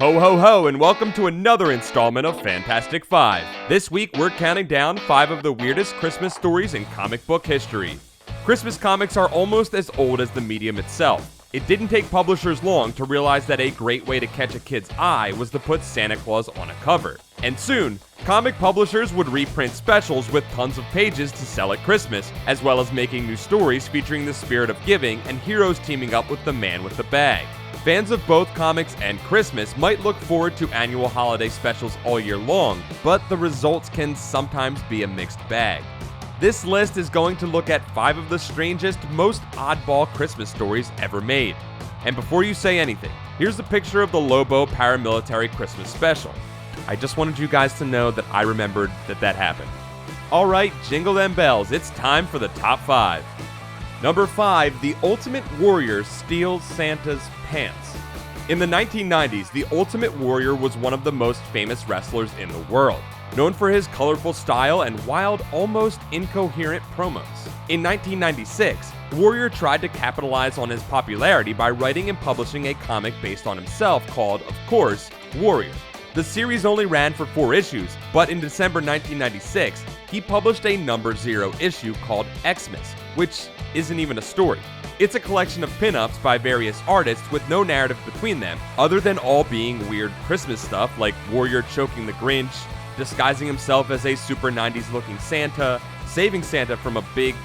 Ho ho ho, and welcome to another installment of Fantastic Five. This week we're counting down 5 of the weirdest Christmas stories in comic book history. Christmas comics are almost as old as the medium itself. It didn't take publishers long to realize that a great way to catch a kid's eye was to put Santa Claus on a cover. And soon, comic publishers would reprint specials with tons of pages to sell at Christmas, as well as making new stories featuring the spirit of giving and heroes teaming up with the man with the bag. Fans of both comics and Christmas might look forward to annual holiday specials all year long, but the results can sometimes be a mixed bag. This list is going to look at 5 of the strangest, most oddball Christmas stories ever made. And before you say anything, here's a picture of the Lobo Paramilitary Christmas Special. I just wanted you guys to know that I remembered that happened. Alright, jingle them bells, it's time for the top 5. Number 5, the Ultimate Warrior steals Santa's pants. In the 1990s, the Ultimate Warrior was one of the most famous wrestlers in the world, known for his colorful style and wild, almost incoherent promos. In 1996, Warrior tried to capitalize on his popularity by writing and publishing a comic based on himself called, of course, Warrior. The series only ran for 4 issues, but in December 1996, he published a number 0 issue called Xmas, which isn't even a story. It's a collection of pinups by various artists with no narrative between them, other than all being weird Christmas stuff like Warrior choking the Grinch, disguising himself as a super 90s looking Santa, saving Santa from a big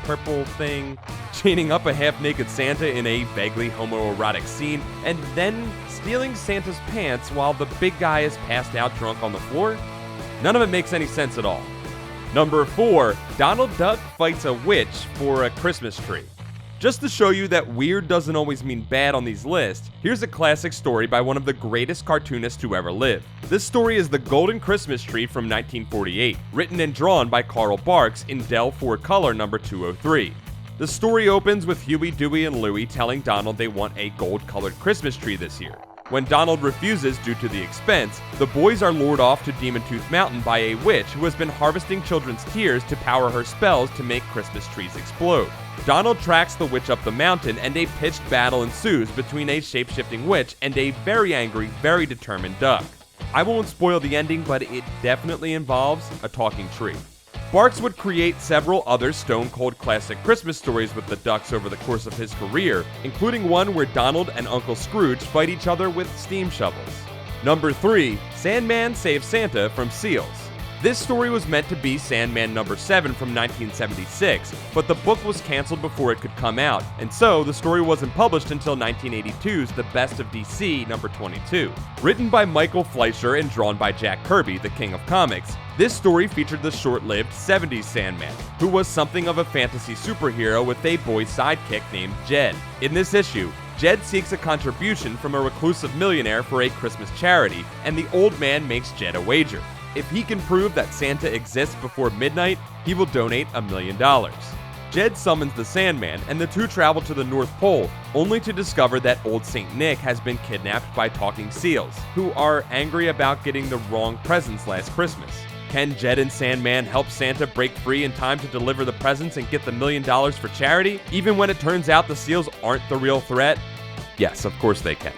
purple thing, chaining up a half-naked Santa in a vaguely homoerotic scene, and then stealing Santa's pants while the big guy is passed out drunk on the floor? None of it makes any sense at all. Number 4, Donald Duck fights a witch for a Christmas tree. Just to show you that weird doesn't always mean bad on these lists, here's a classic story by one of the greatest cartoonists to ever live. This story is The Golden Christmas Tree from 1948, written and drawn by Carl Barks in Dell 4-Color number 203. The story opens with Huey, Dewey, and Louie telling Donald they want a gold-colored Christmas tree this year. When Donald refuses due to the expense, the boys are lured off to Demon Tooth Mountain by a witch who has been harvesting children's tears to power her spells to make Christmas trees explode. Donald tracks the witch up the mountain, and a pitched battle ensues between a shape-shifting witch and a very angry, very determined duck. I won't spoil the ending, but it definitely involves a talking tree. Barks would create several other stone-cold classic Christmas stories with the Ducks over the course of his career, including one where Donald and Uncle Scrooge fight each other with steam shovels. Number 3, Sandman saves Santa from seals. This story was meant to be Sandman number 7 from 1976, but the book was canceled before it could come out, and so the story wasn't published until 1982's The Best of DC number 22. Written by Michael Fleischer and drawn by Jack Kirby, the king of comics, this story featured the short-lived 70s Sandman, who was something of a fantasy superhero with a boy sidekick named Jed. In this issue, Jed seeks a contribution from a reclusive millionaire for a Christmas charity, and the old man makes Jed a wager. If he can prove that Santa exists before midnight, he will donate $1 million. Jed summons the Sandman, and the two travel to the North Pole, only to discover that old Saint Nick has been kidnapped by talking seals, who are angry about getting the wrong presents last Christmas. Can Jed and Sandman help Santa break free in time to deliver the presents and get the $1 million for charity, even when it turns out the seals aren't the real threat? Yes, of course they can.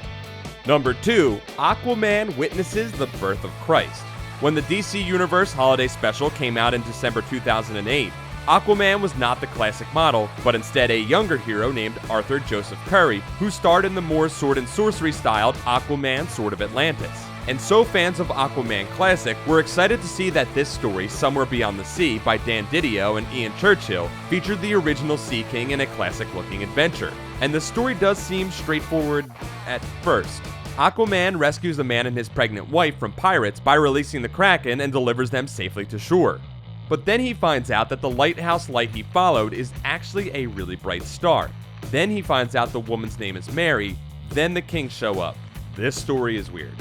Number 2, Aquaman witnesses the birth of Christ. When the DC Universe Holiday Special came out in December 2008, Aquaman was not the classic model, but instead a younger hero named Arthur Joseph Curry, who starred in the more sword and sorcery styled Aquaman Sword of Atlantis. And so fans of Aquaman Classic were excited to see that this story, Somewhere Beyond the Sea by Dan Didio and Ian Churchill, featured the original Sea King in a classic-looking adventure. And the story does seem straightforward at first. Aquaman rescues a man and his pregnant wife from pirates by releasing the Kraken and delivers them safely to shore. But then he finds out that the lighthouse light he followed is actually a really bright star. Then he finds out the woman's name is Mary. Then the Kings show up. This story is weird.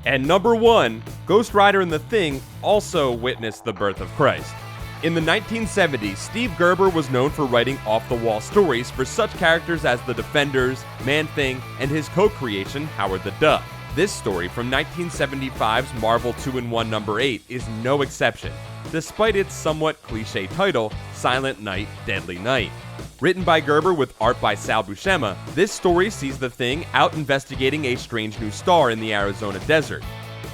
And number 1, Ghost Rider and the Thing also witnessed the birth of Christ. In the 1970s, Steve Gerber was known for writing off-the-wall stories for such characters as the Defenders, Man-Thing, and his co-creation, Howard the Duck. This story from 1975's Marvel 2-in-1 number 8 is no exception, despite its somewhat cliché title, Silent Night, Deadly Night. Written by Gerber with art by Sal Buscema, this story sees the Thing out investigating a strange new star in the Arizona desert.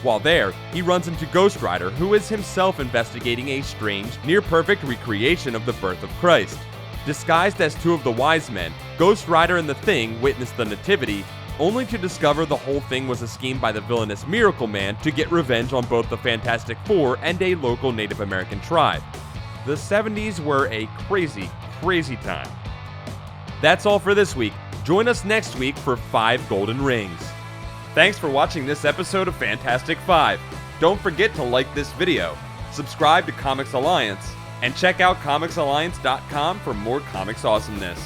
While there, he runs into Ghost Rider, who is himself investigating a strange, near-perfect recreation of the birth of Christ. Disguised as two of the wise men, Ghost Rider and the Thing witness the Nativity, only to discover the whole thing was a scheme by the villainous Miracle Man to get revenge on both the Fantastic Four and a local Native American tribe. The 70s were a crazy, crazy time. That's all for this week. Join us next week for 5 Golden Rings. Thanks for watching this episode of Fantastic 5. Don't forget to like this video, subscribe to Comics Alliance, and check out comicsalliance.com for more comics awesomeness.